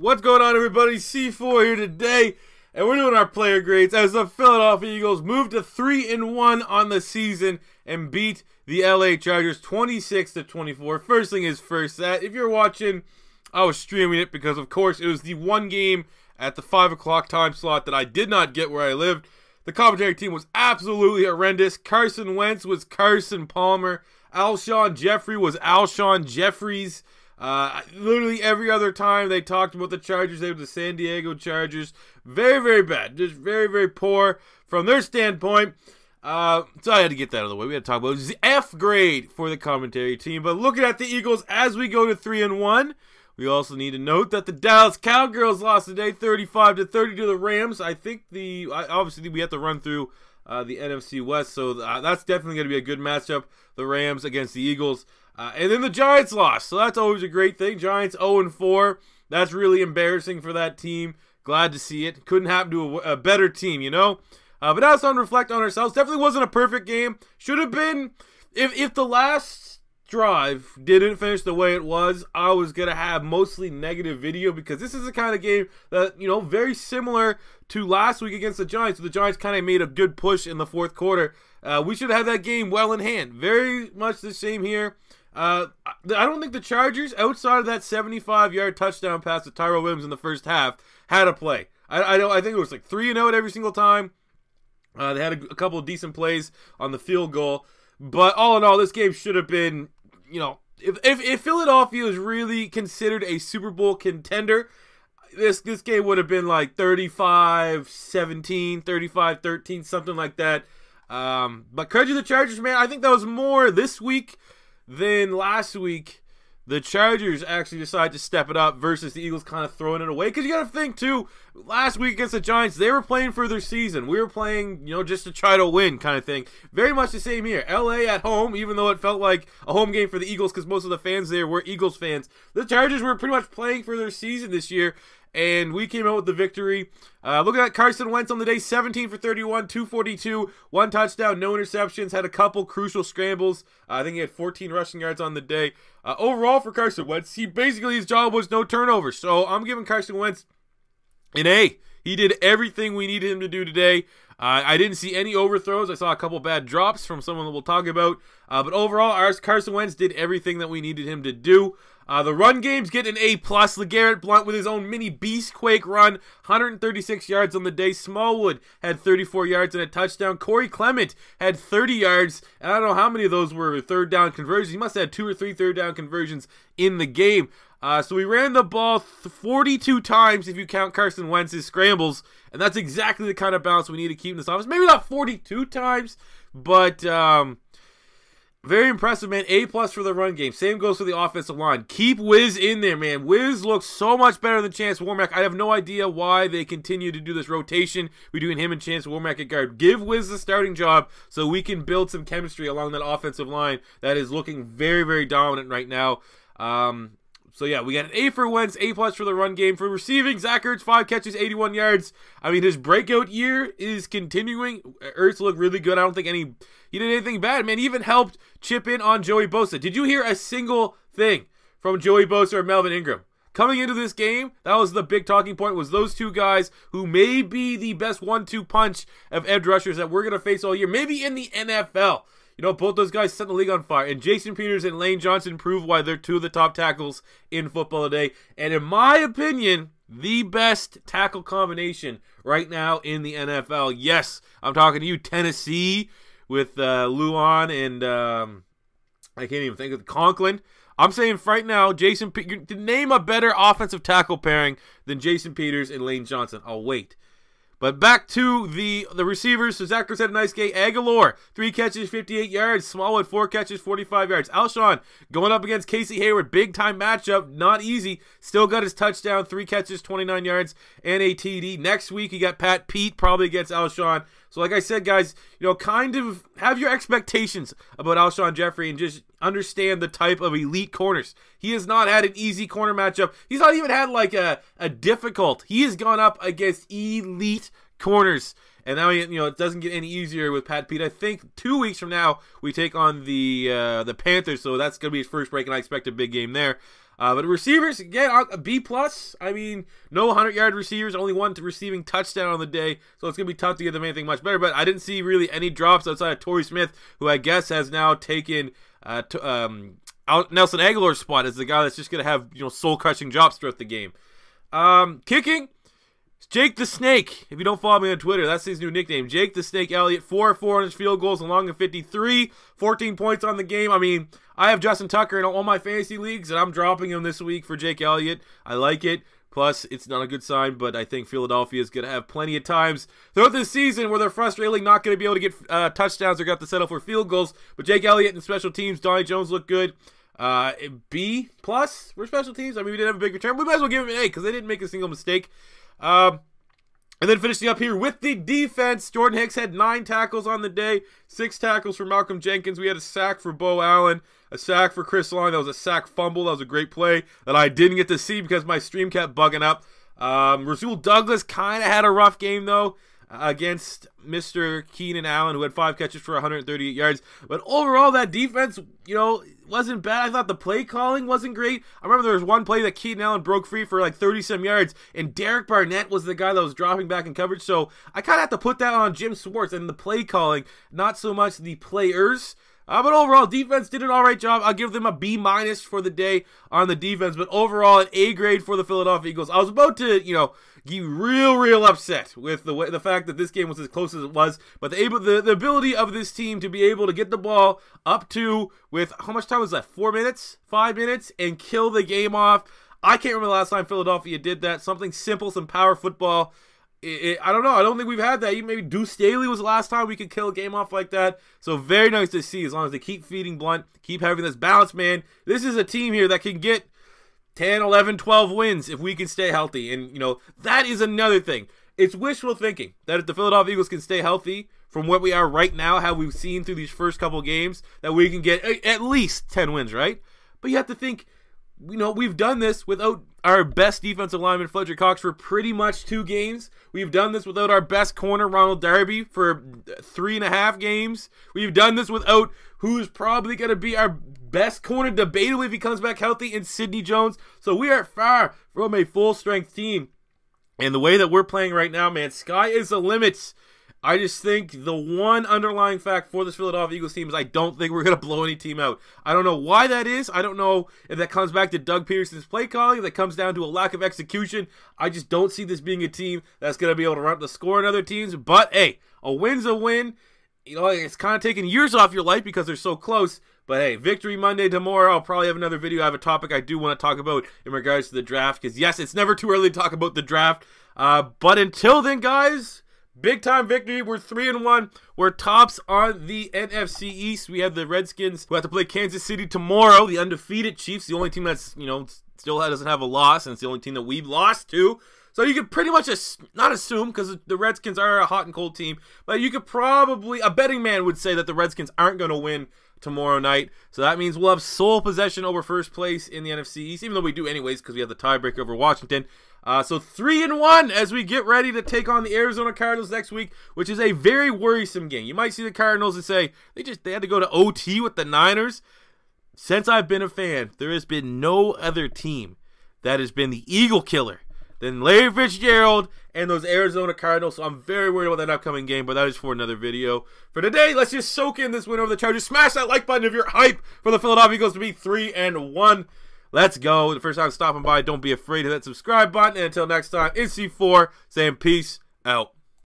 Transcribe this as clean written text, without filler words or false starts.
What's going on, everybody? C4 here today, and we're doing our player grades as the Philadelphia Eagles move to 3-1 on the season and beat the LA Chargers 26-24. First thing is first, if you're watching, I was streaming it because, of course, it was the one game at the 5 o'clock time slot that I did not get where I lived. The commentary team was absolutely horrendous. Carson Wentz was Carson Palmer. Alshon Jeffrey was Alshon Jeffries. Literally every other time they talked about the Chargers, they were the San Diego Chargers. Very, very bad. Just very, very poor from their standpoint. So I had to get that out of the way. We had to talk about it. It was the F grade for the commentary team. But looking at the Eagles as we go to 3-1, we also need to note that the Dallas Cowgirls lost today 35-30 to the Rams. I think obviously we have to run through the NFC West, so that's definitely going to be a good matchup. The Rams against the Eagles. And then the Giants lost, so that's always a great thing. Giants 0-4. That's really embarrassing for that team. Glad to see it. Couldn't happen to a better team, you know? But now it's time to reflect on ourselves. Definitely wasn't a perfect game. Should have been, if the last drive didn't finish the way it was, I was going to have mostly negative video because this is the kind of game that, you know, very similar to last week against the Giants. The Giants kind of made a good push in the fourth quarter. We should have that game well in hand. Very much the same here. I don't think the Chargers, outside of that 75-yard touchdown pass to Tyrell Williams in the first half, had a play. I think it was like 3-0 every single time. They had a couple of decent plays on the field goal. But all in all, this game should have been, you know, if Philadelphia is really considered a Super Bowl contender, this game would have been like 35-17, 35-13, something like that. But credit to the Chargers, man. I think that was more this week than last week. The Chargers actually decided to step it up versus the Eagles kind of throwing it away. Because you got to think, too, last week against the Giants, they were playing for their season. We were playing, you know, just to try to win kind of thing. Very much the same here. LA at home, even though it felt like a home game for the Eagles because most of the fans there were Eagles fans. The Chargers were pretty much playing for their season this year. And we came out with the victory. Looking at Carson Wentz on the day, 17 for 31, 242, 1 touchdown, no interceptions, had a couple crucial scrambles. I think he had 14 rushing yards on the day. Overall for Carson Wentz, his job was no turnovers. So I'm giving Carson Wentz an A. He did everything we needed him to do today. I didn't see any overthrows. I saw a couple bad drops from someone that we'll talk about. But overall, Carson Wentz did everything that we needed him to do. The run game's getting an A+. LeGarrette Blount with his own mini Beastquake run, 136 yards on the day. Smallwood had 34 yards and a touchdown. Corey Clement had 30 yards, and I don't know how many of those were third down conversions. He must have had 2 or 3 third down conversions in the game. So we ran the ball 42 times if you count Carson Wentz's scrambles, and that's exactly the kind of balance we need to keep in this offense. Maybe not 42 times, but very impressive, man. A+ for the run game. Same goes for the offensive line. Keep Wiz in there, man. Wiz looks so much better than Chance Warmack. I have no idea why they continue to do this rotation between him and Chance Warmack at guard. Give Wiz the starting job so we can build some chemistry along that offensive line that is looking very, very dominant right now. So, yeah, we got an A for Wentz, A+ for the run game. For receiving, Zach Ertz, 5 catches, 81 yards. I mean, his breakout year is continuing. Ertz looked really good. I don't think he did anything bad, man. He even helped chip in on Joey Bosa. Did you hear a single thing from Joey Bosa or Melvin Ingram? Coming into this game, that was the big talking point, was those two guys who may be the best 1-2 punch of edge rushers that we're going to face all year. Maybe in the NFL. You know, both those guys set the league on fire. And Jason Peters and Lane Johnson prove why they're 2 of the top tackles in football today. And in my opinion, the best tackle combination right now in the NFL. Yes, I'm talking to you, Tennessee, with Luan and I can't even think of Conklin. I'm saying right now, name a better offensive tackle pairing than Jason Peters and Lane Johnson. I'll wait. But back to the receivers. So Zach Ertz had a nice game. Aguilar, 3 catches, 58 yards. Smallwood, 4 catches, 45 yards. Alshon going up against Casey Hayward. Big-time matchup. Not easy. Still got his touchdown. 3 catches, 29 yards, and a TD. Next week, you got Pat Pete probably against Alshon. So like I said, guys, you know, kind of have your expectations about Alshon Jeffrey and just understand the type of elite corners. He has not had an easy corner matchup. He's not even had like a difficult. He has gone up against elite corners. And now, you know, it doesn't get any easier with Pat Pete. I think 2 weeks from now we take on the Panthers, so that's going to be his first break, and I expect a big game there. But receivers, again, a B+. I mean, no 100-yard receivers, only one receiving touchdown on the day, so it's going to be tough to get them anything much better. But I didn't see really any drops outside of Torrey Smith, who I guess has now taken Nelson Aguilar's spot as the guy that's just going to have, soul-crushing drops throughout the game. Kicking, Jake the Snake. If you don't follow me on Twitter, that's his new nickname. Jake the Snake Elliott, 4 on his field goals, along in 53, 14 points on the game. I mean, I have Justin Tucker in all my fantasy leagues, and I'm dropping him this week for Jake Elliott. I like it. Plus, it's not a good sign, but I think Philadelphia is going to have plenty of times throughout this season where they're frustratingly not going to be able to get touchdowns or got to settle for field goals. But Jake Elliott and special teams, Donnie Jones look good. B+ for special teams. I mean, we didn't have a big return. We might as well give him an A because they didn't make a single mistake. And then finishing up here with the defense, Jordan Hicks had 9 tackles on the day, 6 tackles for Malcolm Jenkins. We had a sack for Bo Allen, a sack for Chris Long. That was a sack fumble. That was a great play that I didn't get to see because my stream kept bugging up. Rasul Douglas kind of had a rough game, though, against Mr. Keenan Allen, who had 5 catches for 138 yards. But overall, that defense, wasn't bad. I thought the play calling wasn't great. I remember there was one play that Keenan Allen broke free for like 30-some yards, and Derek Barnett was the guy that was dropping back in coverage. So I kind of have to put that on Jim Swartz and the play calling, not so much the players. But overall, defense did an all right job. I'll give them a B- for the day on the defense. But overall, an A grade for the Philadelphia Eagles. I was about to, get real upset with the fact that this game was as close as it was. But the ability of this team to be able to get the ball up to, with how much time was that? 4 minutes? 5 minutes? And kill the game off. I can't remember the last time Philadelphia did that. Something simple, some power football. I don't know. I don't think we've had that. Maybe Deuce Staley was the last time we could kill a game off like that. So very nice to see, as long as they keep feeding Blount, keep having this balance, man. This is a team here that can get 10, 11, 12 wins if we can stay healthy. And, that is another thing. It's wishful thinking that if the Philadelphia Eagles can stay healthy from what we are right now, how we've seen through these first couple games, that we can get at least 10 wins, right? But you have to think, we've done this without our best defensive lineman, Fletcher Cox, for pretty much 2 games. We've done this without our best corner, Ronald Darby, for 3.5 games. We've done this without who's probably going to be our best corner, debatably, if he comes back healthy, in Sidney Jones. So we are far from a full-strength team. And the way that we're playing right now, man, sky is the limit. I just think the one underlying fact for this Philadelphia Eagles team is I don't think we're going to blow any team out. I don't know why that is. I don't know if that comes back to Doug Peterson's play calling, if that comes down to a lack of execution. I just don't see this being a team that's going to be able to run up the score in other teams. But, hey, a win's a win. It's kind of taking years off your life because they're so close. But, hey, Victory Monday tomorrow. I'll probably have another video. I have a topic I do want to talk about in regards to the draft. Because, yes, it's never too early to talk about the draft. But until then, guys, big time victory. We're 3-1. We're tops on the NFC East. We have the Redskins who have to play Kansas City tomorrow. The undefeated Chiefs, the only team that's, still doesn't have a loss, and it's the only team that we've lost to. So you could pretty much not assume, because the Redskins are a hot and cold team, but you could probably, a betting man would say that the Redskins aren't going to win tomorrow night. So that means we'll have sole possession over first place in the NFC East, even though we do anyways because we have the tiebreaker over Washington. So 3-1 as we get ready to take on the Arizona Cardinals next week, which is a very worrisome game. You might see the Cardinals and say they had to go to OT with the Niners. Since I've been a fan, there has been no other team that has been the Eagle killer than Larry Fitzgerald and those Arizona Cardinals. So I'm very worried about that upcoming game, but that is for another video. For today, let's just soak in this win over the Chargers. Smash that like button if you're hype for the Philadelphia Eagles to be 3-1. Let's go. The first time stopping by, don't be afraid to hit that subscribe button. And until next time, it's C4 saying peace out.